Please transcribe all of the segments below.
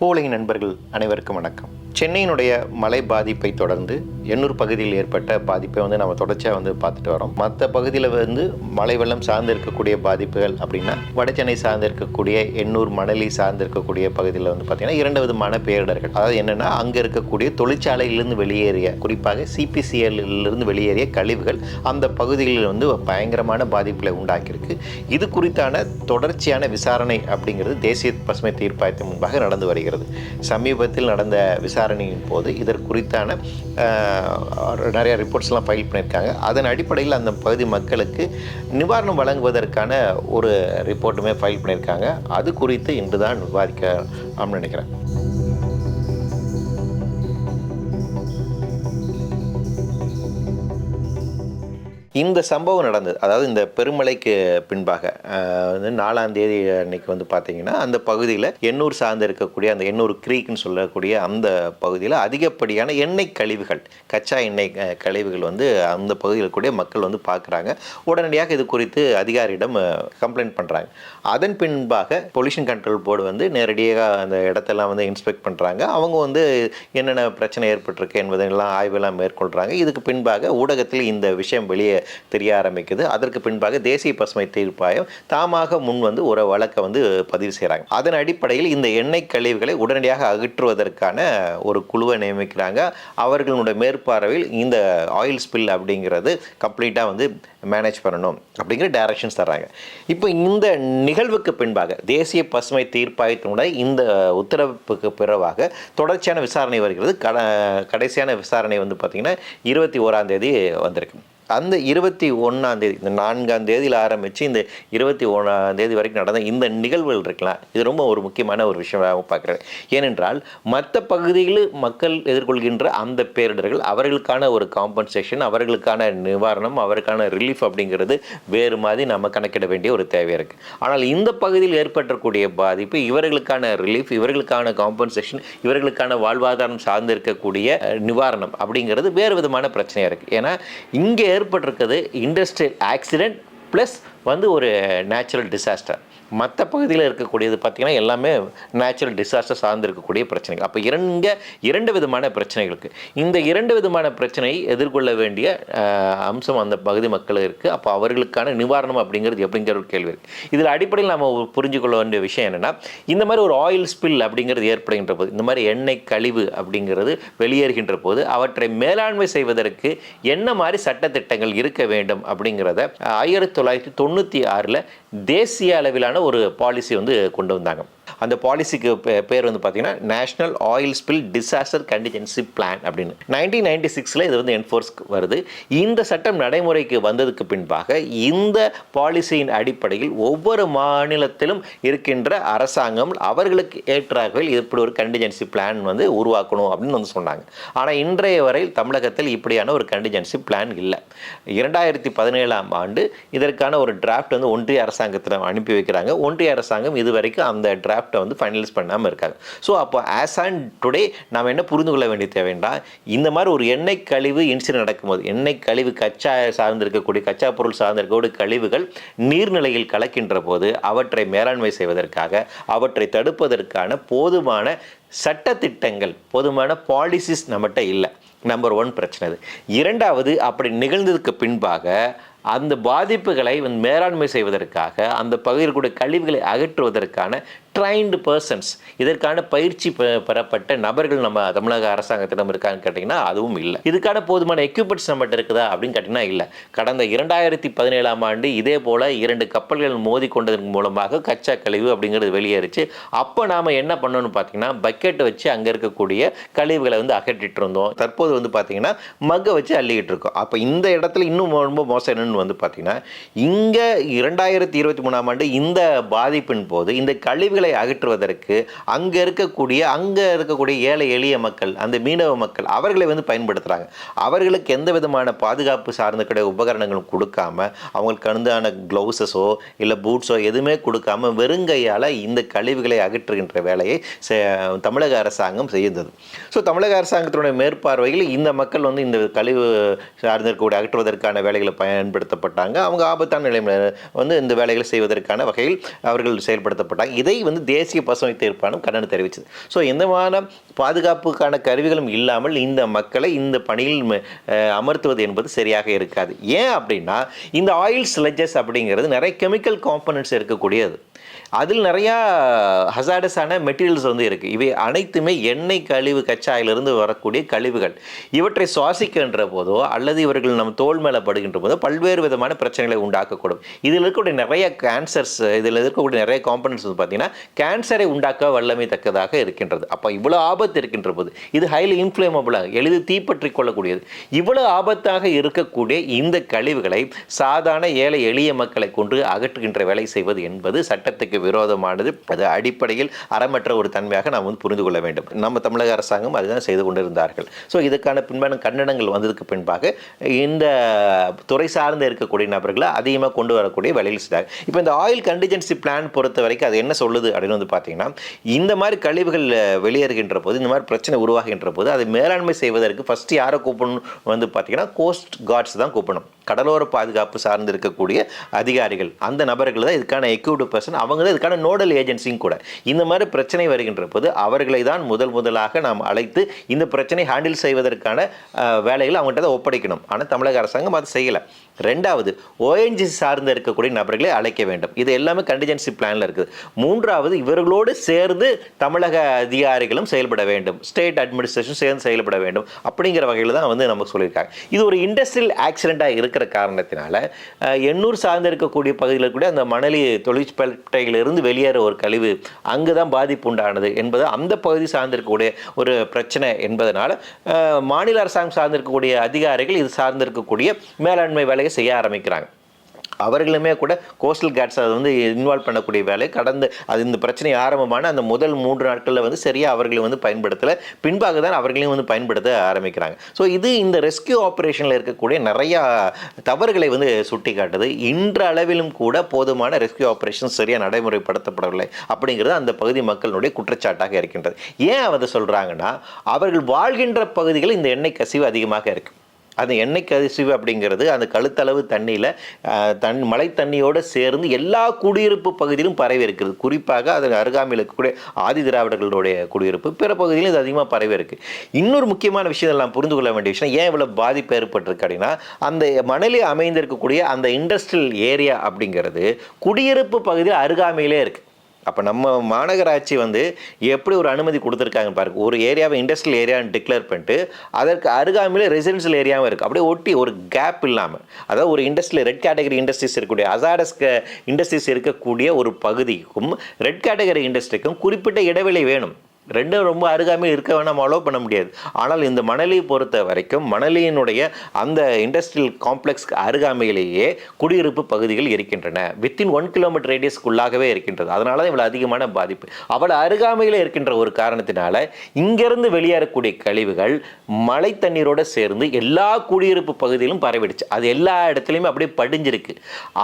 பூவுலகின் நண்பர்கள் அனைவருக்கும் வணக்கம். சென்னையினுடைய மழை பாதிப்பை தொடர்ந்து எண்ணூர் பகுதியில் ஏற்பட்ட பாதிப்பை நம்ம தொடர்ச்சியாக பார்த்துட்டு வரோம். மற்ற பகுதியில் மழை வெள்ளம் சார்ந்து இருக்கக்கூடிய பாதிப்புகள் அப்படின்னா வடசென்னை சார்ந்து இருக்கக்கூடிய எண்ணூர் மணலி சார்ந்து இருக்கக்கூடிய பகுதியில் பார்த்தீங்கன்னா இரண்டு விதமான பேரிடர்கள். அதாவது என்னென்னா, அங்கே இருக்கக்கூடிய தொழிற்சாலையிலிருந்து வெளியேறிய, குறிப்பாக சிபிசிஎல்லிருந்து வெளியேறிய கழிவுகள் அந்த பகுதிகளில் பயங்கரமான பாதிப்புகளை உண்டாக்கியிருக்கு. இது குறித்தான தொடர்ச்சியான விசாரணை அப்படிங்கிறது தேசிய பசுமை தீர்ப்பாயத்தின் முன்பாக நடந்து வருகிறது. சமீபத்தில் நடந்த விசாரணையின் போது இதற்கு குறித்தான நிறைய ரிப்போர்ட்ஸ்லாம் ஃபைல் பண்ணியிருக்காங்க. அதன் அடிப்படையில் அந்த பகுதி மக்களுக்கு நிவாரணம் வழங்குவதற்கான ஒரு ரிப்போர்ட்டுமே ஃபைல் பண்ணியிருக்காங்க. அது குறித்து இன்று தான் விவாதிக்கலாம்னு நினைக்கிறேன். இந்த சம்பவம் நடந்தது, அதாவது இந்த பெருமழைக்கு பின்பாக 4ஆம் தேதி அன்னைக்கு பார்த்தீங்கன்னா, அந்த பகுதியில் எண்ணூர் சார்ந்து இருக்கக்கூடிய அந்த எண்ணூர் க்ரீக்னு சொல்லக்கூடிய அந்த பகுதியில் அதிகப்படியான எண்ணெய் கழிவுகள், கச்சா எண்ணெய் கழிவுகள் அந்த பகுதியில் கூடிய மக்கள் பார்க்குறாங்க. உடனடியாக இது குறித்து அதிகாரியிடம் கம்ப்ளைண்ட் பண்ணுறாங்க. அதன் பின்பாக பொல்யூஷன் கண்ட்ரோல் போர்டு நேரடியாக அந்த இடத்தெல்லாம் இன்ஸ்பெக்ட் பண்ணுறாங்க. அவங்க என்னென்ன பிரச்சனை ஏற்பட்டிருக்கு என்பதெல்லாம் ஆய்வெல்லாம் மேற்கொள்கிறாங்க. இதுக்கு பின்பாக ஊடகத்தில் இந்த விஷயம் வெளியே தெரிய ஆரம்பிக்குது. அதற்கு பின்பாக தேசிய பசுமை தீர்ப்பாயம் தாமாக முன் ஒரு வழக்கை பதிவு செய்கிறாங்க. அதன் அடிப்படையில் இந்த எண்ணெய் கழிவுகளை உடனடியாக அகற்றுவதற்கான ஒரு குழுவை நியமிக்கிறாங்க. அவர்களுடைய மேற்பார்வையில் இந்த ஆயில் ஸ்பில் அப்படிங்கிறது கம்ப்ளீட்டாக மேனேஜ் பண்ணணும் அப்படிங்கிற டைரக்ஷன்ஸ் தர்றாங்க. இப்போ இந்த நிகழ்வுக்கு பின்பாக தேசிய பசுமை தீர்ப்பாயத்தினுடைய இந்த உத்தரவுக்கு பிறவாக தொடர்ச்சியான விசாரணை வருகிறது. கடைசியான விசாரணை பார்த்திங்கன்னா 21ஆம் தேதி வந்திருக்கு. அந்த 21ஆம் தேதி, இந்த 4ஆம் தேதியில் ஆரம்பித்து இந்த 21ஆம் தேதி வரைக்கும் நடந்த இந்த நிகழ்வுகள் இருக்கலாம், இது ரொம்ப ஒரு முக்கியமான ஒரு விஷயமாக பார்க்குறேன். ஏனென்றால் மற்ற பகுதியில் மக்கள் எதிர்கொள்கின்ற அந்த பேரிடர்கள், அவர்களுக்கான ஒரு காம்பன்சேஷன், அவர்களுக்கான நிவாரணம், அவருக்கான ரிலீஃப் அப்படிங்கிறது வேறு மாதிரி நம்ம கணக்கிட வேண்டிய ஒரு தேவை இருக்குது. ஆனால் இந்த பகுதியில் ஏற்பட்டக்கூடிய பாதிப்பு, இவர்களுக்கான ரிலீஃப், இவர்களுக்கான காம்பன்சேஷன், இவர்களுக்கான வாழ்வாதாரம் சார்ந்து இருக்கக்கூடிய நிவாரணம் அப்படிங்கிறது வேறு விதமான பிரச்சனையாக இருக்குது. ஏன்னா இங்கே ஏற்பட்டிருக்கிறது இண்டஸ்ட்ரியல் ஆக்சிடென்ட் ப்ளஸ் ஒரு நேச்சுரல் டிசாஸ்டர். மற்ற பகுதியில் இருக்கக்கூடியது பார்த்திங்கன்னா எல்லாமே நேச்சுரல் டிசாஸ்டர் சார்ந்து இருக்கக்கூடிய பிரச்சனைகள். அப்போ இரண்டு விதமான பிரச்சனைகளுக்கு இந்த இரண்டு விதமான பிரச்சனையை எதிர்கொள்ள வேண்டிய அம்சம் அந்த பகுதி மக்களுக்கு இருக்குது. அப்போ அவர்களுக்கான நிவாரணம் அப்படிங்கிறது எப்படிங்கிற ஒரு கேள்வி இருக்குது. இதில் அடிப்படையில் நம்ம புரிஞ்சு கொள்ள வேண்டிய விஷயம் என்னென்னா, இந்த மாதிரி ஒரு ஆயில் ஸ்பில் அப்படிங்கிறது ஏற்படுகின்ற போது, இந்த மாதிரி எண்ணெய் கழிவு அப்படிங்கிறது வெளியேறுகின்ற போது அவற்றை மேலாண்மை செய்வதற்கு என்ன மாதிரி சட்டத்திட்டங்கள் இருக்க வேண்டும் அப்படிங்கிறத 1996 தேசிய அளவிலான ஒரு பாலிசி கொண்டு வந்தாங்க. அந்த பாலிசிக்கு பேர் பார்த்தீங்கன்னா national oil spill disaster contingency plan அப்படின்னு. 1996 இது என்ஃபோர்ஸ் வருது. இந்த சட்டம் நடைமுறைக்கு வந்ததுக்கு பின்பாக இந்த பாலிசியின் அடிப்படையில் ஒவ்வொரு மாநிலத்திலும் இருக்கின்ற அரசாங்கம் அவர்களுக்கு ஏற்றார்கள் இப்படி ஒரு கண்டிஜென்சி பிளான் உருவாக்கணும் அப்படின்னு சொன்னாங்க. ஆனால் இன்றைய வரையில் தமிழகத்தில் இப்படியான ஒரு கண்டிஜென்சி பிளான் இல்லை. 2017ஆம் ஆண்டு இதற்கான ஒரு டிராஃப்ட் ஒன்றிய அரசாங்கத்தில் அனுப்பி வைக்கிறாங்க. ஒன்றிய அரசாங்கம் இதுவரைக்கும் அந்த டிராஃப்டை ஃபைனலைஸ் பண்ணாமல் இருக்காங்க. ஸோ அப்போ ஆஸ் ஆன் டுடே நாம் என்ன புரிந்து கொள்ள வேண்டிய தேவைன்னா, இந்த மாதிரி ஒரு எண்ணெய் கழிவு இன்சிடென்ட் நடக்கும்போது, எண்ணெய் கழிவு கச்சா சார்ந்திருக்கக்கூடிய, கச்சா பொருள் சார்ந்திருக்கக்கூடிய கழிவுகள் நீர்நிலையில் கலக்கின்ற போது அவற்றை மேலாண்மை செய்வதற்காக, அவற்றை தடுப்பதற்கான போதுமான சட்டத்திட்டங்கள், போதுமான பாலிசிஸ் நம்மகிட்ட இல்லை. நம்பர் 1 பிரச்சனை அது. இரண்டாவது, அப்படி நிகழ்ந்ததுக்கு பின்பாக அந்த பாதிப்புகளை மேலாண்மை செய்வதற்காக, அந்த பகுதியில் கூட கழிவுகளை அகற்றுவதற்கான ட்ரைன்டு பர்சன்ஸ், இதற்கான பயிற்சி பெறப்பட்ட நபர்கள் நம்ம தமிழக அரசாங்கத்திடம் இருக்கான்னு கேட்டிங்கன்னா அதுவும் இல்லை. இதுக்கான போதுமான எக்யூப்மெண்ட்ஸ் நம்மகிட்ட இருக்குதா அப்படின்னு கேட்டிங்கன்னா இல்லை. கடந்த 2017ஆம் ஆண்டு இதே போல் 2 கப்பல்கள் மோதி கொண்டதன் மூலமாக கச்சா கழிவு அப்படிங்கிறது வெளியேறிச்சு. அப்போ நாம் என்ன பண்ணணும்னு பார்த்தீங்கன்னா, பக்கெட்டை வச்சு அங்கே இருக்கக்கூடிய கழிவுகளை அகற்றிட்டு இருந்தோம். தற்போது பார்த்தீங்கன்னா மக்கை வச்சு அள்ளிக்கிட்டு இருக்கோம். அப்போ இந்த இடத்துல இன்னும் ரொம்ப மோசம் என்னன்னு பார்த்தீங்கன்னா, இங்கே 2023ஆம் ஆண்டு இந்த பாதிப்பின் போது இந்த கழிவுகள் அகற்றுவதற்கு அங்க இருக்கக்கூடிய ஏழை எளிய மக்கள், அந்த மீனவ மக்கள், அவர்களை பயன்படுத்துறாங்க. அவர்களுக்கு எந்த விதமான பாதுகாப்பு சார்ந்த உபகரணங்களும் கொடுக்காம, அவங்களுக்கு அணுதான கிளவுஸஸோ இல்லை பூட்ஸோ எதுவுமே கொடுக்காம வெறுங்கையால் இந்த கழிவுகளை அகற்றுகின்ற வேலையை தமிழக அரசாங்கம் செய்தது. ஸோ தமிழக அரசாங்கத்தினுடைய மேற்பார்வையில் இந்த மக்கள் இந்த கழிவு சார்ந்திருக்கக்கூடிய அகற்றுவதற்கான வேலைகளை பயன்படுத்தப்பட்டாங்க. அவங்க ஆபத்தான நிலைமையில் இந்த வேலைகளை செய்வதற்கான வகையில் அவர்கள் செயல்படுத்தப்பட்டாங்க. இதை வந்து தேசிய பசுமை தீர்ப்பாயம் கண்டனம் தெரிவித்தது. ஸோ எந்த விதமான பாதுகாப்புக்கான கருவிகளும் இல்லாமல் இந்த மக்களை இந்த பணியில் அமர்த்துவது என்பது சரியாக இருக்காது. ஏன் அப்படின்னா இந்த ஆயில் ஸ்லெட்ஜஸ் அப்படிங்கிறது நிறைய கெமிக்கல் காம்பனன்ட்ஸ் இருக்கக்கூடியது. அதில் நிறையா ஹசார்டஸான மெட்டீரியல்ஸ் வந்து இருக்குது. இவை அனைத்துமே எண்ணெய் கழிவு கச்சாயிலிருந்து வரக்கூடிய கழிவுகள். இவற்றை சுவாசிக்கின்ற போதோ அல்லது இவர்கள் நம்ம தோல் மேலே படுகின்ற போதோ பல்வேறு விதமான பிரச்சனைகளை உண்டாக்கக்கூடும். இதில் இருக்கக்கூடிய நிறைய கேன்சர்ஸ், இதில் இருக்கக்கூடிய நிறைய காம்பனன்ட்ஸ் வந்து பார்த்திங்கன்னா கேன்சரை உண்டாக்க வல்லமை தக்கதாக இருக்கின்றது. அப்போ இவ்வளோ ஆபத்து இருக்கின்ற போது இது ஹைலி இன்ஃப்ளேமபிளாக எளிதில் தீப்பற்றி கொள்ளக்கூடியது. இவ்வளோ ஆபத்தாக இருக்கக்கூடிய இந்த கழிவுகளை சாதாரண ஏழை எளிய மக்களை கொண்டு அகற்றுகின்ற வேலை செய்வது என்பது சட்டத்துக்கு விரோதமானது. அது அடிப்படையில் அறமற்ற ஒரு தன்மையாக நாம் வந்து புரிந்து கொள்ள வேண்டும். நம்ம தமிழக அரசாங்கம் அதுதான் செய்து கொண்டிருந்தார்கள். ஸோ இதுக்கான பின்பான கண்டனங்கள் வந்ததுக்கு பின்பாக இந்த துறை சார்ந்து இருக்கக்கூடிய நபர்களை அதிகமாக கொண்டு வரக்கூடிய வேலையில் செய்தாங்க. இப்போ இந்த ஆயில் கண்டிஜென்சி பிளான் பொறுத்த வரைக்கும் அது என்ன சொல்லுது அப்படின்னு வந்து பார்த்தீங்கன்னா, இந்த மாதிரி கழிவுகள் வெளியேறுகின்ற போது, இந்த மாதிரி பிரச்சனை உருவாகின்ற போது அதை மேலாண்மை செய்வதற்கு ஃபஸ்ட்டு யாரை கூப்பிடணும் வந்து பார்த்தீங்கன்னா கோஸ்ட் கார்ட்ஸ் தான் கூப்பிடணும். கடலோர பாதுகாப்பு சார்ந்து இருக்கக்கூடிய அதிகாரிகள், அந்த நபர்கள் தான் இதுக்கான எக்யூப்டு பர்சன். அவங்க தான் இதுக்கான நோடல் ஏஜென்சியும் கூட. இந்த மாதிரி பிரச்சனை வருகின்ற போது அவர்களை தான் முதலாக நாம் அழைத்து இந்த பிரச்சனை ஹேண்டில் செய்வதற்கான வேலைகளை அவங்கள்ட்ட தான் ஒப்படைக்கணும். ஆனால் தமிழக அரசாங்கம் அதை செய்யலை. ரெண்டாவது, ஓஎன்ஜிசி சார்ந்து இருக்கக்கூடிய நபர்களை அழைக்க வேண்டும். இது எல்லாமே கண்டிஜென்சி பிளானில் இருக்குது. மூன்றாவது, இவர்களோடு சேர்ந்து தமிழக அதிகாரிகளும் செயல்பட வேண்டும், ஸ்டேட் அட்மினிஸ்ட்ரேஷன் சேர்ந்து செயல்பட வேண்டும். அப்படிங்கிற வகையில் தான் வந்து நமக்கு சொல்லியிருக்காங்க. இது ஒரு இண்டஸ்ட்ரியல் ஆக்சிடெண்ட்டாக இருக்கிற காரணத்தினால எண்ணூர் சார்ந்து இருக்கக்கூடிய பகுதியில் கூட அந்த மணலி தொழிற்பேட்டையிலிருந்து வெளியேற ஒரு கழிவு அங்கு தான் பாதிப்பு உண்டானது என்பது அந்த பகுதி சார்ந்திருக்கக்கூடிய ஒரு பிரச்சனை என்பதனால மாநில அரசாங்கம் சார்ந்திருக்கக்கூடிய அதிகாரிகள் இது சார்ந்திருக்கக்கூடிய மேலாண்மை வேலையை செய்ய ஆரம்பிக்கிறாங்க. அவர்களுமே கூட கோஸ்டல் கார்ட்ஸ் அதை வந்து இன்வால்வ் பண்ணக்கூடிய வேலை கடந்து அது இந்த பிரச்சனை ஆரம்பமான அந்த முதல் 3 நாட்களில் வந்து சரியாக அவர்களையும் வந்து பயன்படுத்தலை. பின்பாக தான் அவர்களையும் வந்து பயன்படுத்த ஆரம்பிக்கிறாங்க. ஸோ இது இந்த ரெஸ்கியூ ஆப்ரேஷனில் இருக்கக்கூடிய நிறையா தவறுகளை வந்து சுட்டி காட்டுது. இன்ற அளவிலும் கூட போதுமான ரெஸ்கியூ ஆப்ரேஷன் சரியாக நடைமுறைப்படுத்தப்படவில்லை அப்படிங்கிறது அந்த பகுதி மக்களுடைய குற்றச்சாட்டாக இருக்கின்றது. ஏன் அதை சொல்கிறாங்கன்னா, அவர்கள் வாழ்கின்ற பகுதிகளில் இந்த எண்ணெய் கசிவு அதிகமாக இருக்குது. அந்த எண்ணெய் கசிவு அப்படிங்கிறது அந்த கழுத்தளவு தண்ணியில் மழை தண்ணியோடு சேர்ந்து எல்லா குடியிருப்பு பகுதியிலும் பரவி இருக்கிறது. குறிப்பாக அதன் அருகாமையில் இருக்கக்கூடிய ஆதி திராவிடர்களுடைய குடியிருப்பு பிற பகுதியிலும் இது அதிகமாக பரவி இருக்குது. இன்னொரு முக்கியமான விஷயம் நாம் புரிந்து கொள்ள வேண்டிய விஷயம், ஏன் இவ்வளோ பாதிப்பு ஏற்பட்டிருக்கு அப்படின்னா, அந்த மணலில் அமைந்திருக்கக்கூடிய அந்த இண்டஸ்ட்ரியல் ஏரியா அப்படிங்கிறது குடியிருப்பு பகுதியில் அருகாமையிலே இருக்குது. அப்போ நம்ம மாநகராட்சி வந்து எப்படி ஒரு அனுமதி கொடுத்துருக்காங்க பாருங்க. ஒரு ஏரியாவை இண்டஸ்ட்ரியல் ஏரியான்னு டிக்ளேர் பண்ணிட்டு அதற்கு அருகாமையில் ரெசிடென்ஷியல் ஏரியாவும் இருக்குது. அப்படியே ஒட்டி ஒரு கேப் இல்லாமல், அதாவது ஒரு இண்டஸ்ட்ரியல் ரெட் கேட்டகரி இண்டஸ்ட்ரீஸ் இருக்கக்கூடிய ஹசார்டஸ் இண்டஸ்ட்ரீஸ் இருக்கக்கூடிய ஒரு பகுதிக்கும் ரெட் கேட்டகரி இண்டஸ்ட்ரிக்கும் குறிப்பிட்ட இடைவெளி வேணும். ரெண்டும் ரொம்ப அருகாமையில் இருக்க வேணாம், அலோவ் பண்ண முடியாது. ஆனால் இந்த மணலியை பொறுத்த வரைக்கும் மணலியினுடைய அந்த இண்டஸ்ட்ரியல் காம்ப்ளெக்ஸ்க்கு அருகாமையிலேயே குடியிருப்பு பகுதிகள் இருக்கின்றன. வித்தின் 1 கிலோமீட்டர் ரேடியஸ்க்குள்ளாகவே இருக்கின்றது. அதனால தான் இவ்வளோ அதிகமான பாதிப்பு. அவள் அருகாமையில் இருக்கின்ற ஒரு காரணத்தினால இங்கிருந்து வெளியேறக்கூடிய கழிவுகள் மழை தண்ணீரோடு சேர்ந்து எல்லா குடியிருப்பு பகுதியிலும் பரவிடுச்சு. அது எல்லா இடத்துலையுமே அப்படியே படிஞ்சிருக்கு.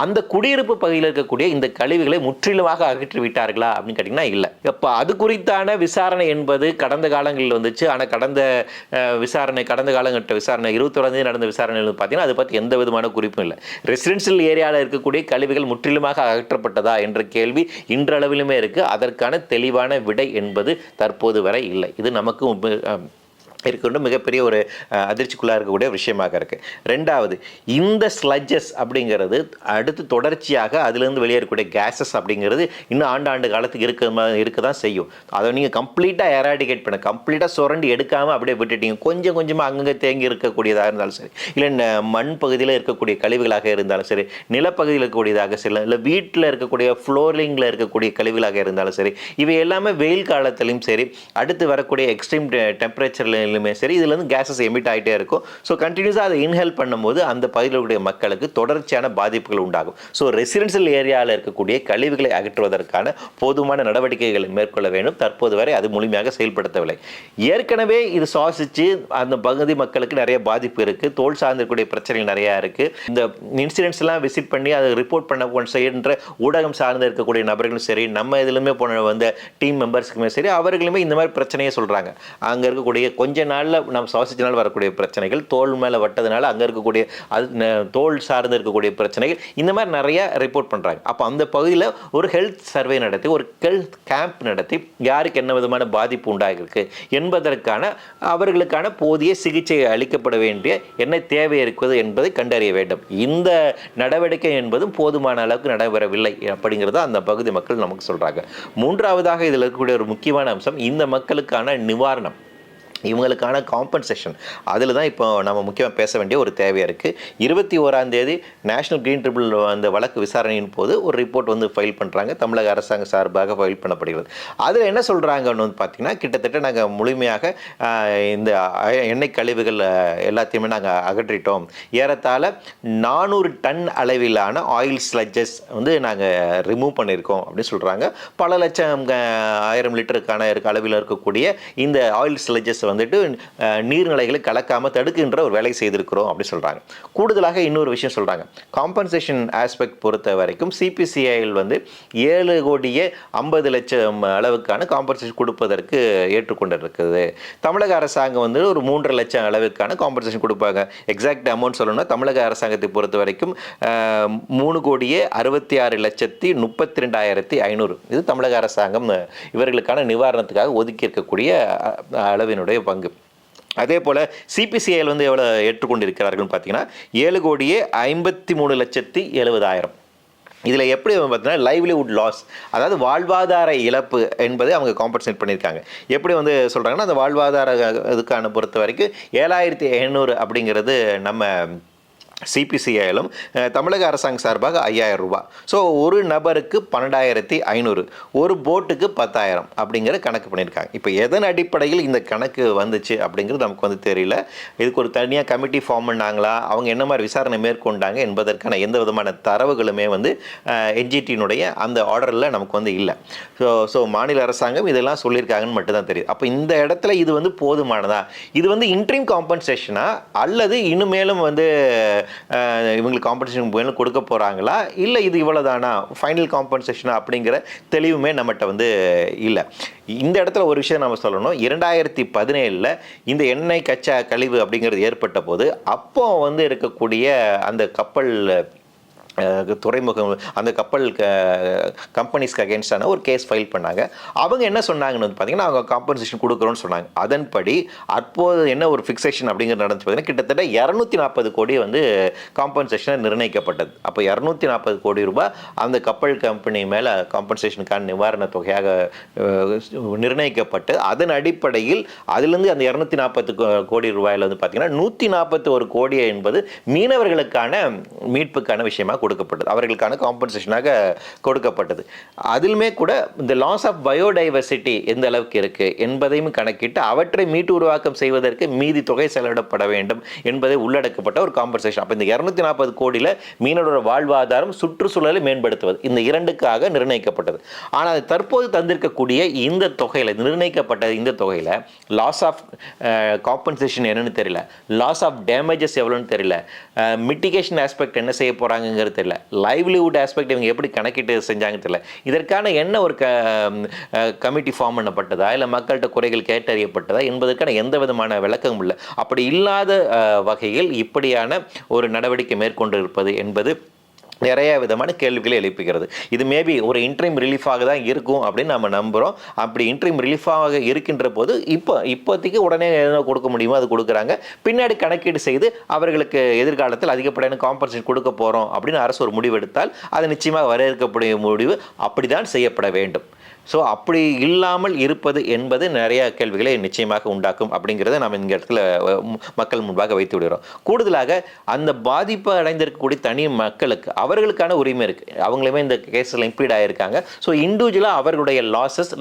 அந்த குடியிருப்பு பகுதியில் இருக்கக்கூடிய இந்த கழிவுகளை முற்றிலுமாக அகற்றி விட்டார்களா அப்படின்னு கேட்டிங்கன்னா இல்லை. அப்போ அது குறித்தான விசாரணை என்பது கடந்த காலங்களில் வந்துச்சு. ஆனால் கடந்த காலங்கட்ட விசாரணை 21 நடந்த விசாரணையில் பார்த்தீங்கன்னா அதை பற்றி எந்த விதமான குறிப்பும் இல்லை. ரெசிடென்ஷியல் ஏரியாவில் இருக்கக்கூடிய கழிவுகள் முற்றிலுமாக அகற்றப்பட்டதா என்ற கேள்வி இன்றளவிலுமே இருக்குது. அதற்கான தெளிவான விடை என்பது தற்போது வரை இல்லை. இது நமக்கு இருக்கின்ற மிகப்பெரிய ஒரு அதிர்ச்சிக்குள்ளாக இருக்கக்கூடிய விஷயமாக இருக்குது. ரெண்டாவது, இந்த ஸ்லட்ஜஸ் அப்படிங்கிறது அடுத்து தொடர்ச்சியாக அதிலிருந்து வெளியேறக்கூடிய கேஸஸ் அப்படிங்கிறது இன்னும் ஆண்டு காலத்துக்கு இருக்க தான் செய்யும். அதை நீங்கள் கம்ப்ளீட்டாக எராடிகேட் பண்ண, கம்ப்ளீட்டாக சுரண்டி எடுக்காமல் அப்படியே விட்டுட்டீங்க, கொஞ்சம் கொஞ்சமாக அங்கங்கே தேங்கி இருக்கக்கூடியதாக இருந்தாலும் சரி, இல்லை மண் பகுதியில் இருக்கக்கூடிய கழிவுகளாக இருந்தாலும் சரி, நிலப்பகுதியில் இருக்கக்கூடியதாக சரி, இல்லை வீட்டில் இருக்கக்கூடிய ஃப்ளோரிங்கில் இருக்கக்கூடிய கழிவுகளாக இருந்தாலும் சரி, இவை எல்லாமே வெயில் காலத்திலையும் சரி, அடுத்து வரக்கூடிய எக்ஸ்ட்ரீம் டெம்பரேச்சரில் சரி, இதுல இருந்து கேஸஸ் எமிட் ஆகிட்டே இருக்கும். ஸோ கண்டினியூஸாக அதை இன்ஹேல் பண்ணும்போது அந்த பகுதியில் இருக்கக்கூடிய மக்களுக்கு தொடர்ச்சியான பாதிப்புகள் உண்டாகும். ஸோ ரெசிடென்ஷியல் ஏரியாவில் இருக்கக்கூடிய கழிவுகளை அகற்றுவதற்கான போதுமான நடவடிக்கைகளை மேற்கொள்ள வேண்டும். தற்போது வரை அது முழுமையாக செயல்படுத்தவில்லை. ஏற்கனவே இது சுவாசித்து அந்த பகுதி மக்களுக்கு நிறைய பாதிப்பு இருக்குது. தோல் சார்ந்திருக்கக்கூடிய பிரச்சனைகள் நிறையா இருக்குது. இந்த இன்சிடென்ட்ஸ் எல்லாம் விசிட் பண்ணி அதை ரிப்போர்ட் பண்ண செய்கின்ற ஊடகம் சார்ந்து இருக்கக்கூடிய நபர்களும் சரி, நம்ம இதிலுமே போன வந்த டீம் மெம்பர்ஸுக்குமே சரி, அவர்களுமே இந்த மாதிரி பிரச்சனையை சொல்கிறாங்க. அங்கே இருக்கக்கூடிய கொஞ்சம் கொஞ்ச நாளில் நம்ம சுவாசிச்சனால வரக்கூடிய பிரச்சனைகள், தோல் மேலே வட்டதுனால அங்கே இருக்கக்கூடிய தோல் சார்ந்து இருக்கக்கூடிய பிரச்சனைகள், இந்த மாதிரி நிறைய ரிப்போர்ட் பண்ணுறாங்க. அப்போ அந்த பகுதியில் ஒரு ஹெல்த் சர்வே நடத்தி, ஒரு ஹெல்த் கேம்ப் நடத்தி, யாருக்கு என்ன விதமான பாதிப்பு உண்டாகிருக்கு என்பதற்கான அவர்களுக்கான போதிய சிகிச்சை அளிக்கப்பட வேண்டிய என்ன தேவை இருக்குது என்பதை கண்டறிய வேண்டும். இந்த நடவடிக்கை என்பதும் போதுமான அளவுக்கு நடைபெறவில்லை அப்படிங்கிறத அந்த பகுதி மக்கள் நமக்கு சொல்றாங்க. மூன்றாவதாக இதில் இருக்கக்கூடிய ஒரு முக்கியமான அம்சம் இந்த மக்களுக்கான நிவாரணம், இவங்களுக்கான காம்பன்சேஷன். அதில் தான் இப்போ நம்ம முக்கியமாக பேச வேண்டிய ஒரு தேவையாக இருக்குது. 21 நேஷனல் கிரீன் ட்ரிபியூனல் அந்த வழக்கு விசாரணையின் போது ஒரு ரிப்போர்ட் வந்து ஃபைல் பண்ணுறாங்க, தமிழக அரசாங்க சார்பாக ஃபைல் பண்ணப்படுகிறது. அதில் என்ன சொல்கிறாங்கன்னு வந்து பார்த்திங்கன்னா, கிட்டத்தட்ட நாங்கள் முழுமையாக இந்த எண்ணெய் கழிவுகள் எல்லாத்தையுமே நாங்கள் அகற்றிட்டோம், ஏறத்தாழ 400 டன் அளவிலான ஆயில் ஸ்லட்ஜஸ் வந்து நாங்கள் ரிமூவ் பண்ணியிருக்கோம் அப்படின்னு சொல்கிறாங்க. பல லட்சம் 1000 லிட்டருக்கான அளவில் இருக்கக்கூடிய இந்த ஆயில் ஸ்லட்ஜஸ் வந்துட்டு நீர்நிலைகளை கலக்காமல் தடுக்கின்ற ஒரு வேலை செய்திருக்கிறோம் அப்படின்னு சொல்கிறாங்க. கூடுதலாக இன்னொரு விஷயம் சொல்கிறாங்க, காம்பன்சேஷன் ஆஸ்பெக்ட் பொறுத்த வரைக்கும் சிபிசிஐயில் வந்து 7,50,00,000 அளவுக்கான காம்பன்சேஷன் கொடுப்பதற்கு ஏற்றுக்கொண்டிருக்குது. தமிழக அரசாங்கம் வந்து ஒரு 3,00,000 அளவுக்கான காம்பன்சேஷன் கொடுப்பாங்க. எக்ஸாக்ட் அமௌண்ட் சொல்லணும்னா தமிழக அரசாங்கத்தை பொறுத்த வரைக்கும் 3,66,32,500 இது தமிழக அரசாங்கம் இவர்களுக்கான நிவாரணத்துக்காக ஒதுக்கி இருக்கக்கூடிய அளவினுடைய பங்கு. அதே போல் சிபிசிஐயில் வந்து எவ்வளோ ஏற்றுக்கொண்டிருக்கிறார்கள் பார்த்தீங்கன்னா 7,53,70,000. இதில் எப்படி பார்த்தீங்கன்னா லைவ்லிவுட் லாஸ், அதாவது வாழ்வாதார இழப்பு என்பதை அவங்க காம்பன்சேட் பண்ணியிருக்காங்க. எப்படி வந்து சொல்கிறாங்கன்னா, அந்த வாழ்வாதார இதுக்கான பொறுத்த வரைக்கும் 7,500 அப்படிங்கிறது நம்ம சிபிசிஐயிலும், தமிழக அரசாங்க சார்பாக 5,000 ரூபா. ஸோ ஒரு நபருக்கு 12,500, ஒரு போட்டுக்கு 10,000 அப்படிங்கிற கணக்கு பண்ணியிருக்காங்க. இப்போ எதன் அடிப்படையில் இந்த கணக்கு வந்துச்சு அப்படிங்கிறது நமக்கு வந்து தெரியல. இதுக்கு ஒரு தனியாக கமிட்டி ஃபார்ம் பண்ணாங்களா, அவங்க என்ன மாதிரி விசாரணை மேற்கொண்டாங்க என்பதற்கான எந்த விதமான தரவுகளுமே வந்து என்ஜிடியினுடைய அந்த ஆர்டரில் நமக்கு வந்து இல்லை. ஸோ மாநில அரசாங்கம் இதெல்லாம் சொல்லியிருக்காங்கன்னு மட்டும்தான் தெரியுது. அப்போ இந்த இடத்துல இது வந்து போதுமானதா, இது வந்து இன்ட்ரீம் காம்பன்சேஷனா அல்லது இன்னும் மேலும் வந்து இவங்களுக்கு காம்பன்சேஷன் மேலும் கொடுக்க போகிறாங்களா, இல்லை இது இவ்வளோதானா ஃபைனல் காம்பன்சேஷனா அப்படிங்கிற தெளிவுமே நம்மகிட்ட வந்து இல்லை. இந்த இடத்துல ஒரு விஷயம் நம்ம சொல்லணும், 2017 இந்த எண்ணெய் கச்சா கழிவு அப்படிங்கிறது ஏற்பட்ட போது அப்போ வந்து இருக்கக்கூடிய அந்த கப்பல் துறைமுகம், அந்த கப்பல் கம்பெனிஸ்க்கு அகேன்ஸ்டான ஒரு கேஸ் ஃபைல் பண்ணாங்க. அவங்க என்ன சொன்னாங்கன்னு வந்து பார்த்தீங்கன்னா, அவங்க காம்பன்சேஷன் கொடுக்குறோன்னு சொன்னாங்க. அதன்படி அப்போது என்ன ஒரு ஃபிக்ஸேஷன் அப்படிங்கிறது நடந்துச்சு பார்த்தீங்கன்னா, கிட்டத்தட்ட 240 கோடி வந்து காம்பன்சேஷன் நிர்ணயிக்கப்பட்டது. அப்போ 240 கோடி ரூபாய் அந்த கப்பல் கம்பெனி மேலே காம்பன்சேஷனுக்கான நிவாரண தொகையாக நிர்ணயிக்கப்பட்டு, அதன் அடிப்படையில் அதிலிருந்து அந்த 240 கோடி ரூபாயில் வந்து பார்த்தீங்கன்னா 141 கோடி என்பது மீனவர்களுக்கான மீட்புக்கான விஷயமாக கொடுக்கப்பட்டது, அவர்களுக்கான காம்பன்சேஷனாக கொடுக்கப்பட்டது. அதிலுமே கூட இந்த லாஸ் ஆஃப் பயோடைவர்சிட்டி எந்த அளவுக்கு இருக்கு என்பதையும் கணக்கிட்டு அவற்றை மீட்டு உருவாக்கம் செய்வதற்கு மீதி தொகை செலவிடப்பட வேண்டும் என்பதை உள்ளடக்கப்பட்ட ஒரு காம்பன்சேஷன். அப்போ இந்த 240 கோடியில் மீனவரோட வாழ்வாதாரம், சுற்றுச்சூழலை மேம்படுத்துவது, இந்த இரண்டுக்காக நிர்ணயிக்கப்பட்டது. ஆனால் தற்போது தந்திருக்கக்கூடிய இந்த தொகையில், நிர்ணயிக்கப்பட்ட இந்த தொகையில் லாஸ் ஆஃப் காம்பன்சேஷன் என்னன்னு தெரியல, லாஸ் ஆஃப் டேமேஜஸ் எவ்வளோன்னு தெரியல, மிட்டிகேஷன் ஆஸ்பெக்ட் என்ன செய்ய போகிறாங்கிறது தெரியல, லைவ்லிவுட் ஆஸ்பெக்ட் இவங்க எப்படி கணக்கிட்டு செஞ்சாங்க தெரியல. இதற்கான என்ன ஒரு கமிட்டி ஃபார்ம் பண்ணப்பட்டதா, இல்லை மக்கள்கிட்ட குறைகள் கேட்டறியப்பட்டதா என்பதற்கான எந்த விதமான விளக்கமும் இல்லை. அப்படி இல்லாத வகையில் இப்படியான ஒரு நடவடிக்கை மேற்கொண்டு இருப்பது என்பது நிறைய விதமான கேள்விகளை எழுப்புகிறது. இது மேபி ஒரு இன்ட்ரீம் ரிலீஃபாக தான் இருக்கும் அப்படின்னு நம்ம நம்புகிறோம். அப்படி இன்ட்ரீம் ரிலீஃபாக இருக்கின்ற போது இப்போதைக்கு உடனே எதனா கொடுக்க முடியுமோ அது கொடுக்குறாங்க. பின்னாடி கணக்கீடு செய்து அவர்களுக்கு எதிர்காலத்தில் அதிகப்படியான காம்பன்சேஷன் கொடுக்க போகிறோம் அப்படின்னு அரசு ஒரு முடிவு எடுத்தால் அது நிச்சயமாக வரவேற்கக்கூடிய முடிவு அப்படி தான் செய்யப்பட வேண்டும். ஸோ அப்படி இல்லாமல் இருப்பது என்பது நிறைய கேள்விகளை நிச்சயமாக உண்டாக்கும் அப்படிங்கிறத நம்ம இந்த இடத்துல மக்கள் முன்பாக வைத்து விடுகிறோம். கூடுதலாக அந்த பாதிப்பு அடைந்திருக்கக்கூடிய தனி மக்களுக்கு அவர்களுக்கான உரிமை இருக்குது, அவங்களுமே இந்த கேஸில் இம்ப்ளீட் ஆகியிருக்காங்க. ஸோ இண்டிவிஜுவலாக அவர்களுடைய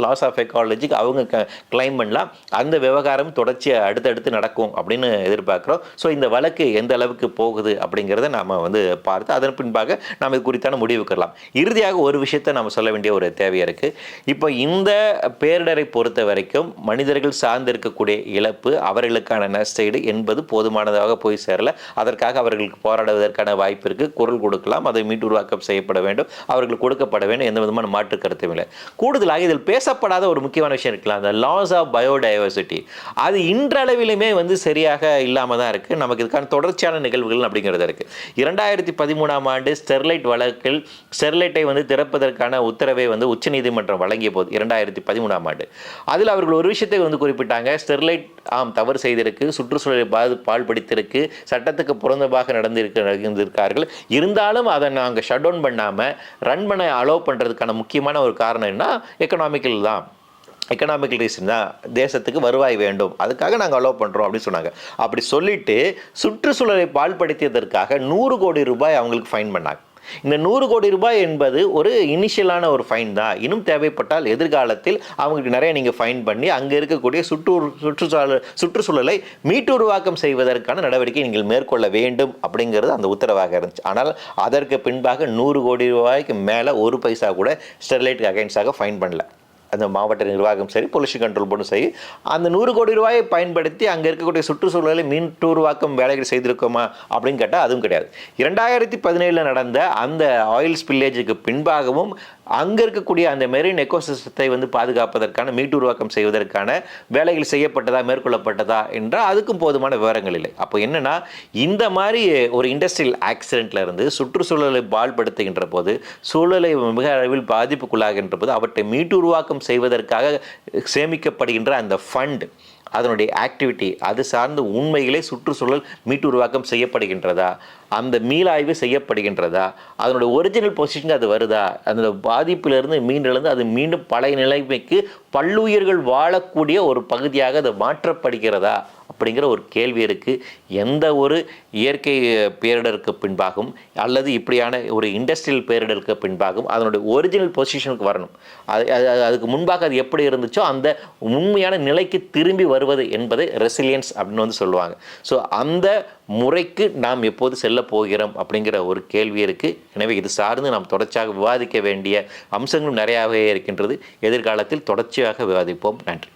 லாஸ் ஆஃப் எக்காலஜிக்கு அவங்க கிளைம் பண்ணலாம். அந்த விவகாரம் தொடர்ச்சியாக அடுத்தடுத்து நடக்கும் அப்படின்னு எதிர்பார்க்குறோம். ஸோ இந்த வழக்கு எந்த அளவுக்கு போகுது அப்படிங்கிறத நாம் வந்து பார்த்து அதன் பின்பாக நாம் இது குறித்தான முடிவுக்கு வரலாம். இறுதியாக ஒரு விஷயத்தை நம்ம சொல்ல வேண்டிய ஒரு தேவையாக இருக்குது. இப்போ இந்த பேரிடரை பொறுத்த வரைக்கும் மனிதர்கள் சார்ந்திருக்கக்கூடிய இழப்பு, அவர்களுக்கான நஷ்டஈடு என்பது போதுமானதாக போய் சேரல. அதற்காக அவர்களுக்கு போராடுவதற்கான வாய்ப்பு இருக்குது. குரல் கொடுக்கலாம், அதை மீட்டுருவாக்கம் செய்யப்பட வேண்டும், அவர்களுக்கு கொடுக்கப்பட வேண்டும், எந்த விதமான மாற்று கருத்தும் இல்லை. கூடுதலாக இதில் பேசப்படாத ஒரு முக்கியமான விஷயம் இருக்கலாம், அந்த லாஸ் ஆஃப் பயோடைவர்சிட்டி. அது இன்றளவிலுமே சரியாக இல்லாமல் தான் இருக்குது. நமக்கு இதுக்கான தொடர்ச்சியான நிகழ்வுகள் அப்படிங்கிறது இருக்குது. 2013ஆம் ஆண்டு ஸ்டெர்லைட் வழக்கில் ஸ்டெர்லைட்டை திறப்பதற்கான உத்தரவை உச்சநீதிமன்றம் வழங்கிய போது 2013ஆம் ஆண்டு அதில் அவர்கள் ஒரு விஷயத்தை குறிப்பிட்டாங்க. ஸ்டெர்லைட் தவறு செய்திருக்கு, சுற்றுச்சூழலை பாழ்படுத்தியிருக்கு, சட்டத்துக்கு புறந்தமாக நடந்திருக்கார்கள். இருந்தாலும் அதை நாங்கள் ஷட் டவுன் பண்ணாமல் ரன் பண்ண அலோவ் பண்ணுறதுக்கான முக்கியமான ஒரு காரணம் என்ன, எக்கனாமிக்கல் தான். எக்கனாமிக்கல் ரீசன் தான், தேசத்துக்கு வருவாய் வேண்டும், அதுக்காக நாங்கள் அலோவ் பண்ணுறோம் அப்படின்னு சொன்னாங்க. அப்படி சொல்லிட்டு சுற்றுச்சூழலை பாழ்படுத்தியதற்காக 100 கோடி ரூபாய் அவங்களுக்கு ஃபைன் பண்ணாங்க. இந்த 100 கோடி ரூபாய் என்பது ஒரு இனிஷியலான ஒரு ஃபைன் தான். இன்னும் தேவைப்பட்டால் எதிர்காலத்தில் அவங்களுக்கு நிறைய நீங்கள் ஃபைன் பண்ணி அங்கே இருக்கக்கூடிய சுற்றுச்சூழலை மீட்டுருவாக்கம் செய்வதற்கான நடவடிக்கை நீங்கள் மேற்கொள்ள வேண்டும் அப்படிங்கிறது அந்த உத்தரவாக இருந்துச்சு. ஆனால் அதற்கு பின்பாக 100 கோடி ரூபாய்க்கு மேலே ஒரு பைசா கூட ஸ்டெர்லைட்டுக்கு அகைன்ஸ்டாக ஃபைன் பண்ணல. அந்த மாவட்ட நிர்வாகம் சரி, பொல்யூஷன் கண்ட்ரோல் போர்டும் சரி, அந்த 100 கோடி ரூபாயை பயன்படுத்தி அங்கே இருக்கக்கூடிய சுற்றுச்சூழலை மீட்டுருவாக்கம் வேலைகள் செய்திருக்கோமா அப்படின்னு கேட்டால் அதுவும் கிடையாது. 2017 நடந்த அந்த ஆயில் ஸ்பில்லேஜுக்கு பின்பாகவும் அங்கே இருக்கக்கூடிய அந்த மெரின் எக்கோசிஸ்டத்தை பாதுகாப்பதற்கான மீட்டுருவாக்கம் செய்வதற்கான வேலைகள் செய்யப்பட்டதா, மேற்கொள்ளப்பட்டதா என்றால் அதுக்கும் போதுமான விவரங்கள் இல்லை. அப்போ என்னென்னா, இந்த மாதிரி ஒரு இண்டஸ்ட்ரியல் ஆக்சிடென்ட்ல இருந்து சுற்றுச்சூழலை பாழ்படுத்துகின்ற போது, சூழலை மிக அளவில் பாதிப்புக்குள்ளாகின்ற போது அவற்றை மீட்டுருவாக்கம் செய்வதற்காக சேமிக்கப்படுகின்ற அந்த ஃபண்ட், அதனுடைய ஆக்டிவிட்டி, அது சார்ந்து உண்மையிலே சுற்றுச்சூழல் மீட்டுருவாக்கம் செய்யப்படுகின்றதா, அந்த மீளாய்வு செய்யப்படுகின்றதா, அதனுடைய ஒரிஜினல் பொசிஷனுக்கு அது வருதா, அந்த பாதிப்பிலிருந்து மீண்டெழுந்து அது மீண்டும் பழைய நிலைமைக்கு பல்லுயிர்கள் வாழக்கூடிய ஒரு பகுதியாக அது மாற்றப்படுகிறதா அப்படிங்கிற ஒரு கேள்வி இருக்குது. எந்த ஒரு இயற்கை பேரிடருக்கு பின்பாகவும் அல்லது இப்படியான ஒரு இண்டஸ்ட்ரியல் பேரிடருக்கு பின்பாகவும் அதனுடைய ஒரிஜினல் பொசிஷனுக்கு வரணும். அதுக்கு முன்பாக அது எப்படி இருந்துச்சோ அந்த உண்மையான நிலைக்கு திரும்பி வருவது என்பதை ரெசிலியன்ஸ் அப்படின்னு சொல்லுவாங்க. ஸோ அந்த முறைக்கு நாம் எப்போது செல்ல போகிறோம் அப்படிங்கிற ஒரு கேள்வி இருக்குது. எனவே இது சார்ந்து நாம் தொடர்ச்சியாக விவாதிக்க வேண்டிய அம்சங்களும் நிறையாவே இருக்கின்றது. எதிர்காலத்தில் தொடர்ச்சியாக விவாதிப்போம். நன்றி.